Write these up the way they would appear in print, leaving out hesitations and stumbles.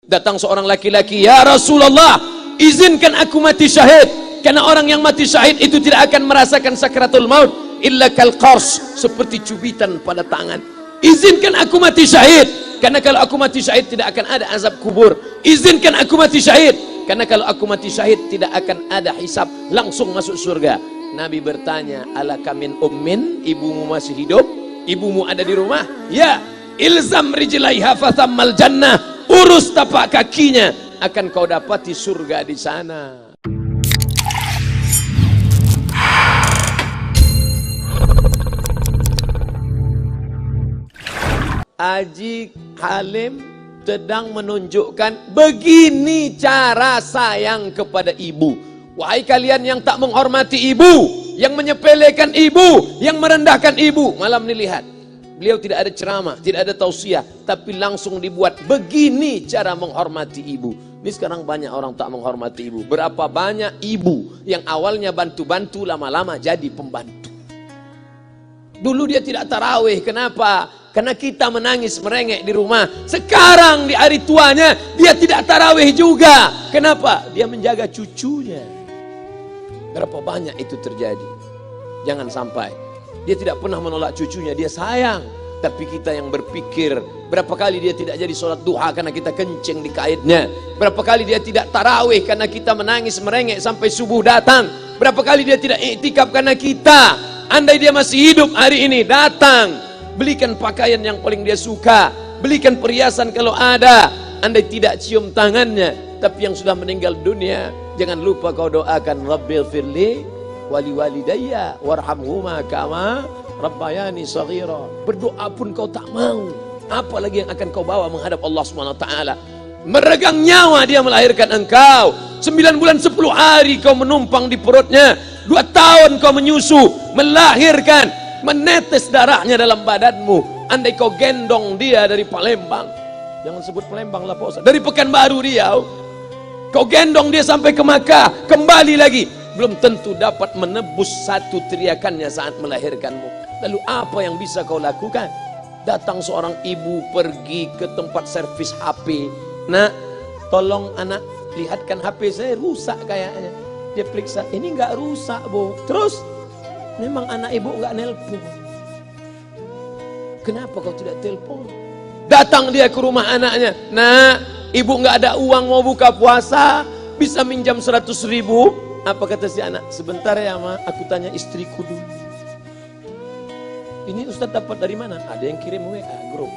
Datang seorang laki-laki, "Ya Rasulullah, izinkan aku mati syahid, karena orang yang mati syahid itu tidak akan merasakan sakratul maut illa kal qars, seperti cubitan pada tangan. Izinkan aku mati syahid, karena kalau aku mati syahid tidak akan ada azab kubur. Izinkan aku mati syahid, karena kalau aku mati syahid tidak akan ada hisab, langsung masuk surga." Nabi bertanya, "Alaka min ummin, ibumu masih hidup? Ibumu ada di rumah?" "Ya." "Ilzam rijlaiha fathammal jannah." Urus tapak kakinya, akan kau dapati surga di sana. Haji Halim sedang menunjukkan begini cara sayang kepada ibu. Wahai kalian yang tak menghormati ibu, yang menyepelekan ibu, yang merendahkan ibu. Malam ini lihat, beliau tidak ada ceramah, tidak ada tausiah, tapi langsung dibuat begini cara menghormati ibu. Ini sekarang banyak orang tak menghormati ibu. Berapa banyak ibu yang awalnya bantu-bantu, lama-lama jadi pembantu. Dulu dia tidak tarawih, kenapa? Karena kita menangis merengek di rumah. Sekarang di hari tuanya dia tidak tarawih juga. Kenapa? Dia menjaga cucunya. Berapa banyak itu terjadi? Jangan sampai. Dia tidak pernah menolak cucunya, dia sayang. Tapi kita yang berpikir, berapa kali dia tidak jadi sholat duha karena kita kencing di kaitnya. Berapa kali dia tidak tarawih karena kita menangis merengek sampai subuh datang. Berapa kali dia tidak iktikaf karena kita. Andai dia masih hidup hari ini, datang, belikan pakaian yang paling dia suka, belikan perhiasan kalau ada. Andai tidak cium tangannya. Tapi yang sudah meninggal dunia, jangan lupa kau doakan, Rabbil firli wali walidayya warhamhuma kama rabbayani shaghira. Berdoa pun kau tak mau, apalagi yang akan kau bawa menghadap Allah Subhanahu wa taala. Meregang nyawa dia melahirkan engkau. 9 bulan 10 hari kau menumpang di perutnya. 2 tahun kau menyusu, melahirkan, menetes darahnya dalam badanmu. Andai kau gendong dia dari Palembang, jangan sebut Palembang lah Pak Ustaz, dari Pekanbaru Riau, kau gendong dia sampai ke Makkah, kembali lagi, belum tentu dapat menebus satu teriakannya saat melahirkanmu. Lalu apa yang bisa kau lakukan? Datang seorang ibu pergi ke tempat servis HP. "Nak, tolong anak lihatkan HP saya rusak kayaknya." Dia periksa, "Ini enggak rusak, Bu." Terus, "Memang anak ibu enggak nelpon." "Kenapa kau tidak telepon?" Datang dia ke rumah anaknya. "Nak, ibu enggak ada uang mau buka puasa, bisa minjam 100.000? Apa kata si anak? "Sebentar ya Ma, aku tanya istriku dulu." "Ini Ustaz dapat dari mana?" "Ada yang kirim WA grup."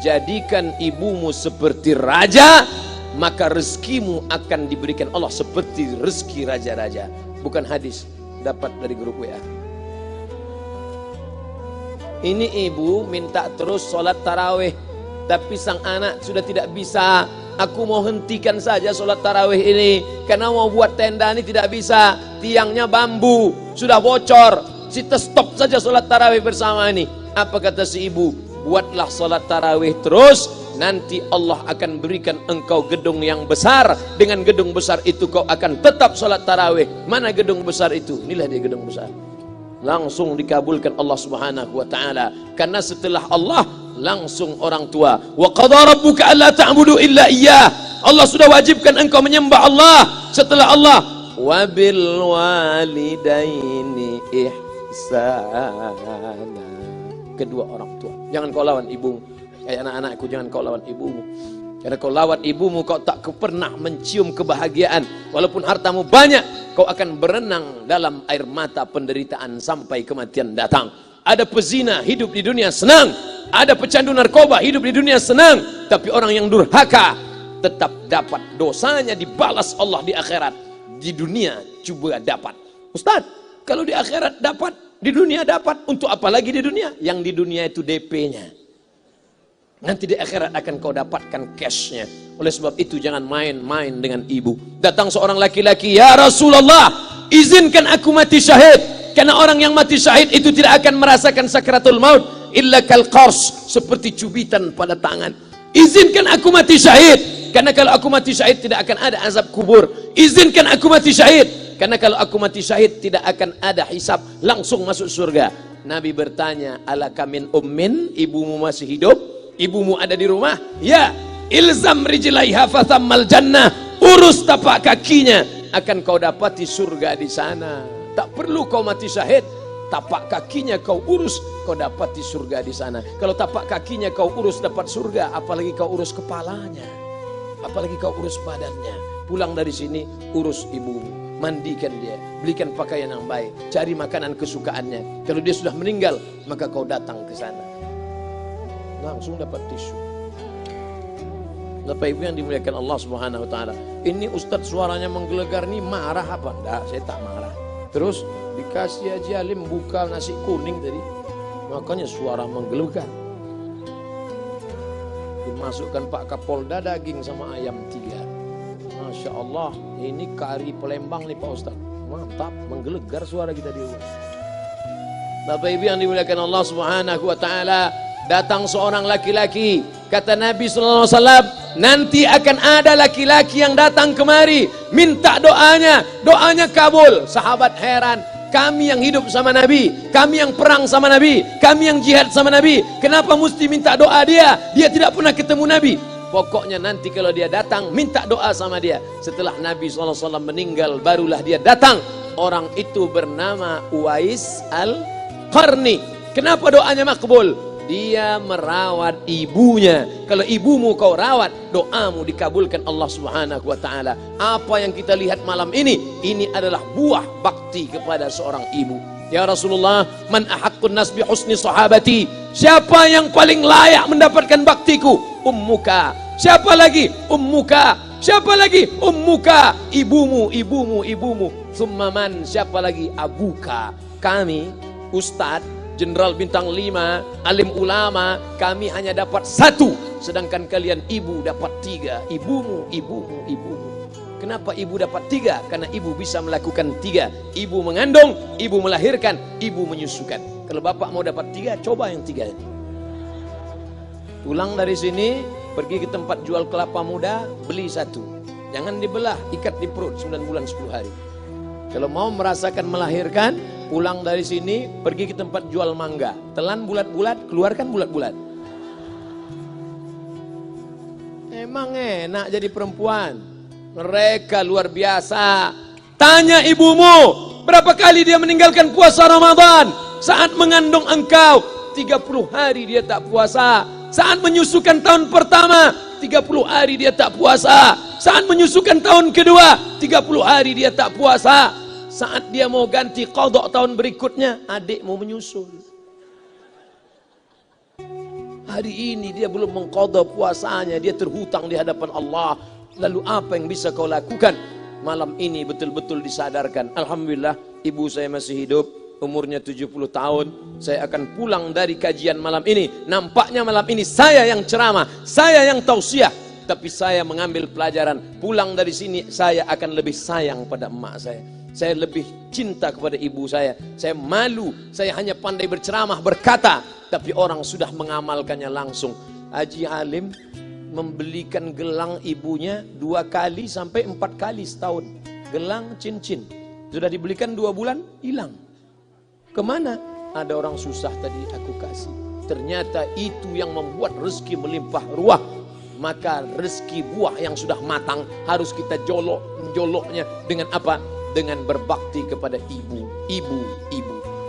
Jadikan ibumu seperti raja, maka rezekimu akan diberikan Allah seperti rezeki raja-raja. Bukan hadis, dapat dari grup WA. Ini ibu minta terus sholat tarawih, tapi sang anak sudah tidak bisa. "Aku mau hentikan saja sholat tarawih ini, karena mau buat tenda ini tidak bisa. Tiangnya bambu, sudah bocor. Kita stop saja sholat tarawih bersama ini." Apa kata si ibu? "Buatlah sholat tarawih terus, nanti Allah akan berikan engkau gedung yang besar. Dengan gedung besar itu kau akan tetap sholat tarawih." Mana gedung besar itu? Inilah dia gedung besar. Langsung dikabulkan Allah Subhanahu wa taala. Karena setelah Allah langsung orang tua. "Wa qadha rabbuka alla ta'budu illa iyyah." Allah sudah wajibkan engkau menyembah Allah. Setelah Allah, "Wa bil walidaini ihsana." Kedua orang tua. Jangan kau lawan ibumu. Kayak anak-anakku, jangan kau lawan ibumu. Karena kau lawan ibumu, kau tak pernah mencium kebahagiaan. Walaupun hartamu banyak, kau akan berenang dalam air mata penderitaan sampai kematian datang. Ada pezina hidup di dunia senang, ada pecandu narkoba hidup di dunia senang, tapi orang yang durhaka tetap dapat dosanya dibalas Allah di akhirat. Di dunia juga dapat. Ustaz, kalau di akhirat dapat, di dunia dapat, untuk apa lagi di dunia? Yang di dunia itu DP-nya. Nanti di akhirat akan kau dapatkan cashnya. Oleh sebab itu jangan main-main dengan ibu. Datang seorang laki-laki, "Ya Rasulullah, izinkan aku mati syahid, karena orang yang mati syahid itu tidak akan merasakan sakratul maut illa kal qars, seperti cubitan pada tangan. Izinkan aku mati syahid, karena kalau aku mati syahid tidak akan ada azab kubur. Izinkan aku mati syahid, karena kalau aku mati syahid tidak akan ada hisab, langsung masuk surga." Nabi bertanya, "Alaka min ummin, ibumu masih hidup? Ibumu ada di rumah?" "Ya." ilzam rijlaiha fathammal jannah, urus tapak kakinya akan kau dapati surga di sana. Tak perlu kau mati syahid, tapak kakinya kau urus, kau dapati surga di sana. Kalau tapak kakinya kau urus dapat surga, apalagi kau urus kepalanya, apalagi kau urus badannya. Pulang dari sini urus ibumu, mandikan dia, belikan pakaian yang baik, cari makanan kesukaannya. Kalau dia sudah meninggal, maka kau datang ke sana, langsung dapat tisu. Bapak Ibu yang dimuliakan Allah Subhanahu wa taala. Ini Ustadz suaranya menggelegar nih, marah apa? Enggak, saya tak marah. Terus dikasih Haji Alim buka nasi kuning tadi, makanya suara menggelegar. Dimasukkan Pak Kapolda daging sama ayam 3. Masya Allah, ini kari Palembang nih Pak Ustadz. Mantap, menggelegar suara kita di rumah. Bapak Ibu yang dimuliakan Allah Subhanahu wa taala, datang seorang laki-laki, kata Nabi sallallahu alaihi wasallam, nanti akan ada laki-laki yang datang kemari minta doanya, doanya kabul. Sahabat heran, kami yang hidup sama Nabi, kami yang perang sama Nabi, kami yang jihad sama Nabi, kenapa mesti minta doa dia? Dia tidak pernah ketemu Nabi. Pokoknya nanti kalau dia datang, minta doa sama dia. Setelah Nabi SAW meninggal, barulah dia datang. Orang itu bernama Uwais Al-Qarni. Kenapa doanya makbul? Dia merawat ibunya. Kalau ibumu kau rawat, doamu dikabulkan Allah Subhanahu wa taala. Apa yang kita lihat malam ini adalah buah bakti kepada seorang ibu. Ya Rasulullah, man ahaqqun nas bi husni sahabati? Siapa yang paling layak mendapatkan baktiku? Ummuka. Siapa lagi? Ummuka. Siapa lagi? Ummuka. Ibumu, ibumu, ibumu. Summa man? Siapa lagi? Abuka. Kami, Ustadz, Jenderal Bintang 5, alim ulama, kami hanya dapat 1, sedangkan kalian ibu dapat 3. Ibumu, ibumu, ibumu. Kenapa ibu dapat 3? Karena ibu bisa melakukan 3. Ibu mengandung, ibu melahirkan, ibu menyusukan. Kalau bapak mau dapat 3, coba yang 3. Pulang dari sini, pergi ke tempat jual kelapa muda, beli 1. Jangan dibelah, ikat di perut 9 bulan 10 hari. Kalau mau merasakan melahirkan, pulang dari sini, pergi ke tempat jual mangga. Telan bulat-bulat, keluarkan bulat-bulat. Emang enak jadi perempuan. Mereka luar biasa. Tanya ibumu, berapa kali dia meninggalkan puasa Ramadan? Saat mengandung engkau, 30 hari dia tak puasa. Saat menyusukan tahun pertama, 30 hari dia tak puasa. Saat menyusukan tahun kedua, 30 hari dia tak puasa. Saat dia mau ganti qadha tahun berikutnya, adik mau menyusul. Hari ini dia belum mengqadha puasanya, dia terhutang di hadapan Allah. Lalu apa yang bisa kau lakukan? Malam ini betul-betul disadarkan. Alhamdulillah, ibu saya masih hidup, umurnya 70 tahun. Saya akan pulang dari kajian malam ini. Nampaknya malam ini saya yang ceramah, saya yang tausiah. Tapi saya mengambil pelajaran. Pulang dari sini saya akan lebih sayang pada emak saya. Saya lebih cinta kepada ibu saya. Saya malu, saya hanya pandai berceramah, berkata, tapi orang sudah mengamalkannya langsung. Haji Alim membelikan gelang ibunya 2 kali sampai 4 kali setahun. Gelang cincin. Sudah dibelikan 2 bulan, hilang. Kemana? Ada orang susah tadi aku kasih. Ternyata itu yang membuat rezeki melimpah ruah. Maka rezeki buah yang sudah matang harus kita joloknya dengan apa? Dengan berbakti kepada ibu.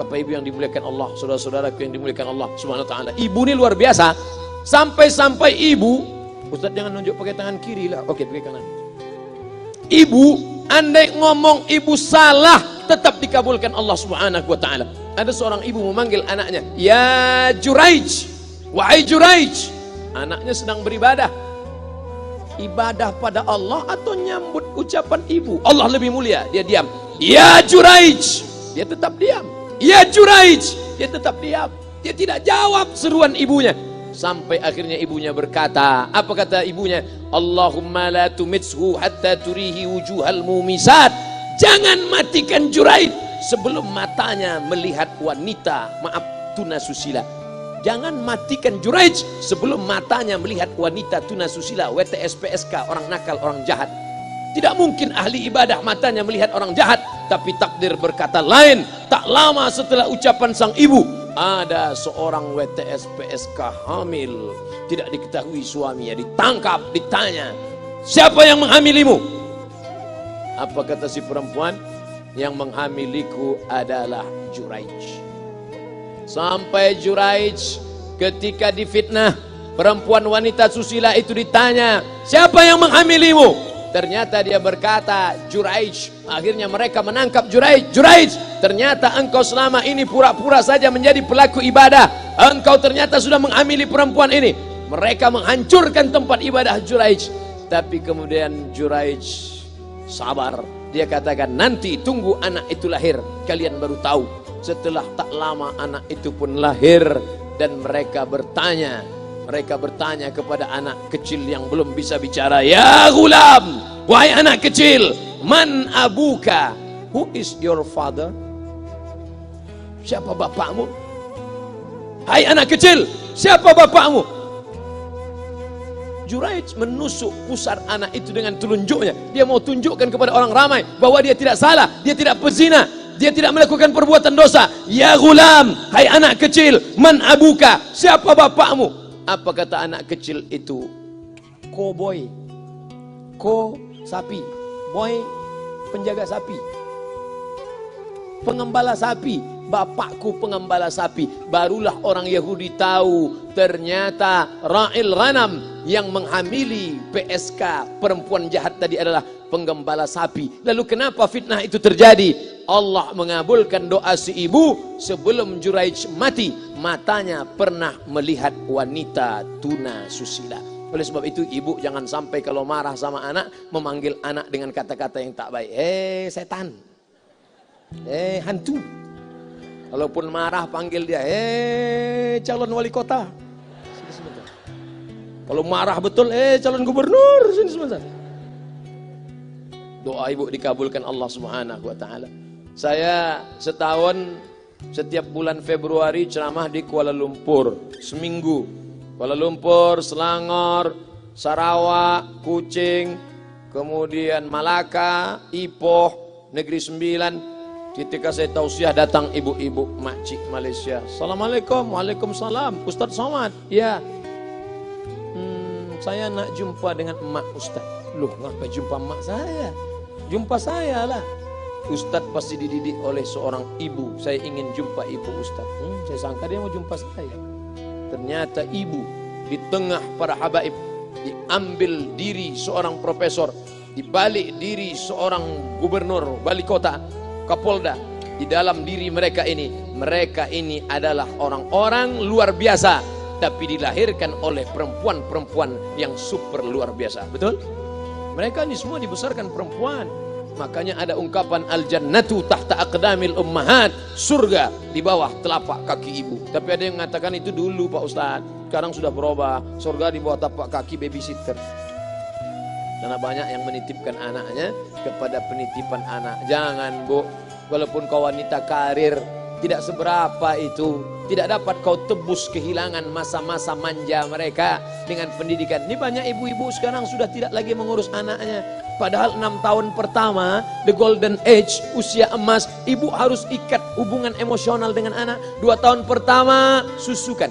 Bapak Ibu yang dimuliakan Allah, saudara-saudaraku yang dimuliakan Allah Subhanahu wa taala. Ibu ini luar biasa. Sampai-sampai ibu, Ustaz jangan nunjuk pakai tangan kiri lah. Oke, pakai kanan. Ibu, andai ngomong ibu salah, tetap dikabulkan Allah Subhanahu wa taala. Ada seorang ibu memanggil anaknya, "Ya Juraij, wahai Juraij." Anaknya sedang beribadah. Ibadah pada Allah atau nyambut ucapan ibu? Allah lebih mulia, dia diam. "Ya Juraij." Dia tetap diam. "Ya Juraij." Dia tetap diam. Dia tidak jawab seruan ibunya. Sampai akhirnya ibunya berkata, apa kata ibunya? "Allahumma la tumitshu hatta turihi wujuhal mumisat." Jangan matikan Juraij sebelum matanya melihat wanita, maaf, tunasusila. Jangan matikan Juraij sebelum matanya melihat wanita tunasusila, WTS PSK, orang nakal, orang jahat. Tidak mungkin ahli ibadah matanya melihat orang jahat. Tapi takdir berkata lain. Tak lama setelah ucapan sang ibu, ada seorang WTS PSK hamil, tidak diketahui suaminya, ditangkap, ditanya, siapa yang menghamilimu? Apa kata si perempuan? Yang menghamiliku adalah Juraij. Sampai Juraij ketika difitnah, perempuan wanita susila itu ditanya, siapa yang menghamilimu? Ternyata dia berkata, Juraij. Akhirnya mereka menangkap Juraij. Juraij, ternyata engkau selama ini pura-pura saja menjadi pelaku ibadah. Engkau ternyata sudah menghamili perempuan ini. Mereka menghancurkan tempat ibadah Juraij. Tapi kemudian Juraij sabar. Dia katakan, nanti tunggu anak itu lahir, kalian baru tahu. Setelah tak lama anak itu pun lahir. Dan mereka bertanya kepada anak kecil yang belum bisa bicara, ya gulam, wahai anak kecil, man abuka, who is your father? Siapa bapakmu? Hai anak kecil, siapa bapakmu? Juraij menusuk pusar anak itu dengan telunjuknya. Dia mau tunjukkan kepada orang ramai bahwa dia tidak salah, dia tidak pezina, dia tidak melakukan perbuatan dosa. Ya gulam, hai anak kecil, man abuka, siapa bapakmu? Apa kata anak kecil itu? Cowboy. Ko sapi, boy penjaga sapi, pengembala sapi. Bapakku pengembala sapi. Barulah orang Yahudi tahu ternyata Ra'il Ghanam yang menghamili PSK perempuan jahat tadi adalah penggembala sapi. Lalu kenapa fitnah itu terjadi? Allah mengabulkan doa si ibu sebelum Juraij mati. Matanya pernah melihat wanita tuna susila. Oleh sebab itu ibu jangan sampai kalau marah sama anak memanggil anak dengan kata-kata yang tak baik. Setan, hantu. Kalaupun marah panggil dia, calon wali kota. Sini sebentar. Kalau marah betul, calon gubernur. Sini sebentar. Doa ibu dikabulkan Allah Subhanahu wa taala. Saya setahun setiap bulan Februari ceramah di Kuala Lumpur seminggu. Kuala Lumpur, Selangor, Sarawak, Kuching, kemudian Malaka, Ipoh, Negeri Sembilan. Ketika saya tausiah datang ibu-ibu makcik Malaysia. Assalamualaikum, waalaikumsalam. Ustaz Somad, ya. Saya nak jumpa dengan emak Ustaz. Loh, ngapa jumpa emak saya? Jumpa saya lah. Ustaz pasti dididik oleh seorang ibu. Saya ingin jumpa ibu Ustaz. Saya sangka dia mau jumpa saya. Ternyata ibu di tengah para habaib, diambil diri seorang profesor, dibalik diri seorang gubernur, wali kota, Kapolda. Di dalam diri mereka ini adalah orang-orang luar biasa, tapi dilahirkan oleh perempuan-perempuan yang super luar biasa. Betul? Mereka ini semua dibesarkan perempuan. Makanya ada ungkapan al-jannatu tahta aqdamil ummahat, surga di bawah telapak kaki ibu. Tapi ada yang mengatakan itu dulu Pak Ustaz, sekarang sudah berubah, surga di bawah telapak kaki babysitter. Karena banyak yang menitipkan anaknya kepada penitipan anak. Jangan Bu, walaupun kau wanita karir, tidak seberapa itu. Tidak dapat kau tebus kehilangan masa-masa manja mereka dengan pendidikan. Ini banyak ibu-ibu sekarang sudah tidak lagi mengurus anaknya. Padahal 6 tahun pertama, the golden age, usia emas, ibu harus ikat hubungan emosional dengan anak. 2 tahun pertama, susukan.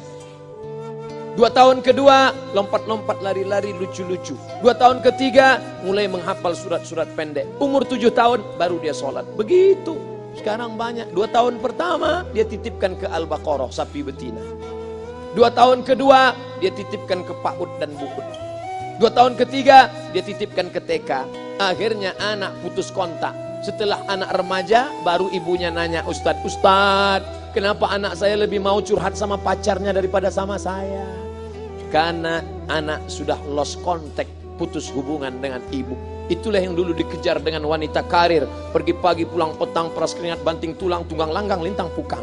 2 tahun kedua, lompat-lompat, lari-lari, lucu-lucu. 2 tahun ketiga, mulai menghafal surat-surat pendek. Umur 7 tahun, baru dia sholat. Begitu. Sekarang banyak. 2 tahun pertama, dia titipkan ke Al-Baqarah, sapi betina. 2 tahun kedua, dia titipkan ke PAUD dan BUUD. 2 tahun ketiga, dia titipkan ke TK. Akhirnya anak putus kontak. Setelah anak remaja, baru ibunya nanya, Ustadz, kenapa anak saya lebih mau curhat sama pacarnya daripada sama saya? Karena anak sudah lost contact, putus hubungan dengan ibu. Itulah yang dulu dikejar dengan wanita karir. Pergi pagi pulang petang, peras keringat, banting tulang, tunggang langgang, lintang pukang.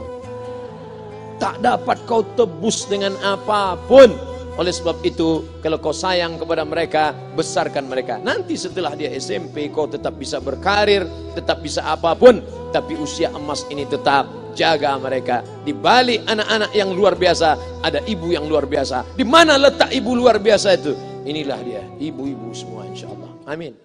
Tak dapat kau tebus dengan apapun. Oleh sebab itu, kalau kau sayang kepada mereka, besarkan mereka. Nanti setelah dia SMP, kau tetap bisa berkarir, tetap bisa apapun. Tapi usia emas ini tetap jaga mereka. Di balik anak-anak yang luar biasa, ada ibu yang luar biasa. Di mana letak ibu luar biasa itu? Inilah dia, ibu-ibu semua insya Allah. Amin.